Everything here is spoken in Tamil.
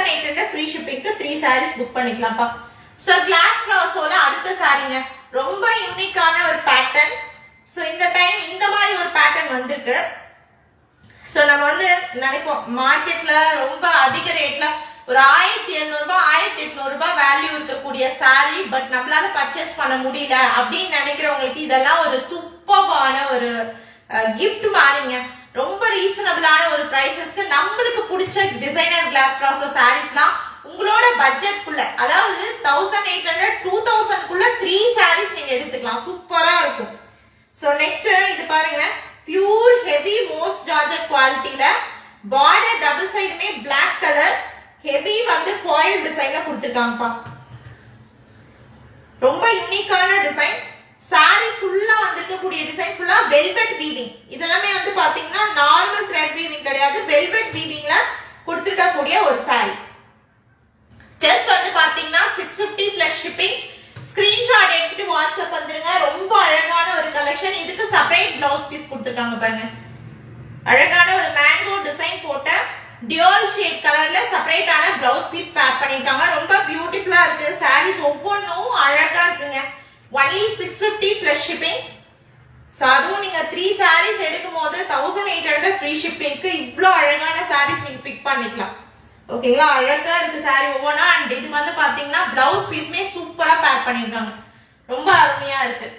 1800 ஃப்ரீ ஷிப்பிங்க்கு 3 sarees புக் பண்ணிக்கலாம்ப்பா. ஸோ கிளாஸ் ப்ராசோல அடுத்த சாரீங்க ரொம்ப யூனிக்கான ஒரு பேட்டர்ன். ஸோ இந்த டைம் இந்த மாதிரி ஒரு பேட்டர்ன் வந்திருக்கு. ஸோ நம்ம வந்து நினைப்போம் மார்க்கெட்ல ரொம்ப அதிக ரேட்ல ஒரு 1700 ரூபாய் 1800 ரூபாய் வேல்யூ இருக்கக்கூடிய சாரி பட் நம்மளால பர்ச்சேஸ் பண்ண முடியல அப்படின்னு நினைக்கிறவங்களுக்கு இதெல்லாம் ஒரு சூப்பர்பான ஒரு கிஃப்ட் மாதிரிங்க. ரொம்ப ரீசனபிளான ஒரு பிரைசஸ்க்கு நம்மளுக்கு பிடிச்ச டிசைனர் கிளாஸ் ப்ராசோ சாரீஸ்லாம் உங்களோட பட்ஜெட்குள்ள, அதாவது 1800 2000 குள்ள 3 sarees நீங்க எடுத்துக்கலாம். சூப்பரா இருக்கும். சோ நெக்ஸ்ட் இது பாருங்க, பியூர் ஹெவி மோஸ்ட் ஜார்ஜெட் குவாலிட்டில பார்டர் டபுள் சைடுமே Black கலர் ஹெவி வந்து ஃபாயில் டிசைன்ல கொடுத்திருக்காங்கப்பா. ரொம்ப யூனிக்கான டிசைன். saree ஃபுல்லா வந்திருக்கக்கூடிய டிசைன் ஃபுல்லா வெல்வெட் வீவிங். இதெல்லாமே வந்து பாத்தீங்கன்னா நார்மல் த்ரெட் வீவிங் கிடையாது, வெல்வெட் வீவிங்ல கொடுத்திருக்கக்கூடிய ஒரு saree. ஜஸ்ட் வந்து பாத்தீங்கன்னா 650 பிளஸ் ஷிப்பிங். ஸ்கிரீன்ஷாட் எடுத்துட்டு வாட்ஸ்அப் வந்துருங்க. ரொம்ப அழகான ஒரு கலெக்ஷன். இதுக்கு செப்பரேட் பிளவுஸ் பீஸ் கொடுத்திருக்காங்க பாருங்க. அழகான ஒரு மேங்கோ டிசைன் போட்ட டியூல் ஷேட் கலர்ல செப்பரேட்டான பிளவுஸ் பீஸ் பேக் பண்ணிருக்காங்க. ரொம்ப பியூட்டிஃபுல்லா இருக்கு. சாரீஸ் ஒவ்வொன்றும் அழகா இருக்குங்க. Only 650 plus shipping. ஸோ அதுவும் நீங்க 3 sarees எடுக்கும் போது 1800 ஃப்ரீ ஷிப்பிங்க்கு இவ்வளோ அழகான sarees நீங்க பிக் பண்ணிக்கலாம். ஓகேங்களா, அழகா இருக்கு saree ஒவ்வொன்றா. அண்ட் இது வந்து பாத்தீங்கன்னா பிளவுஸ் பீஸ்மே சூப்பரா பேக் பண்ணிருக்காங்க. ரொம்ப அருமையா இருக்கு.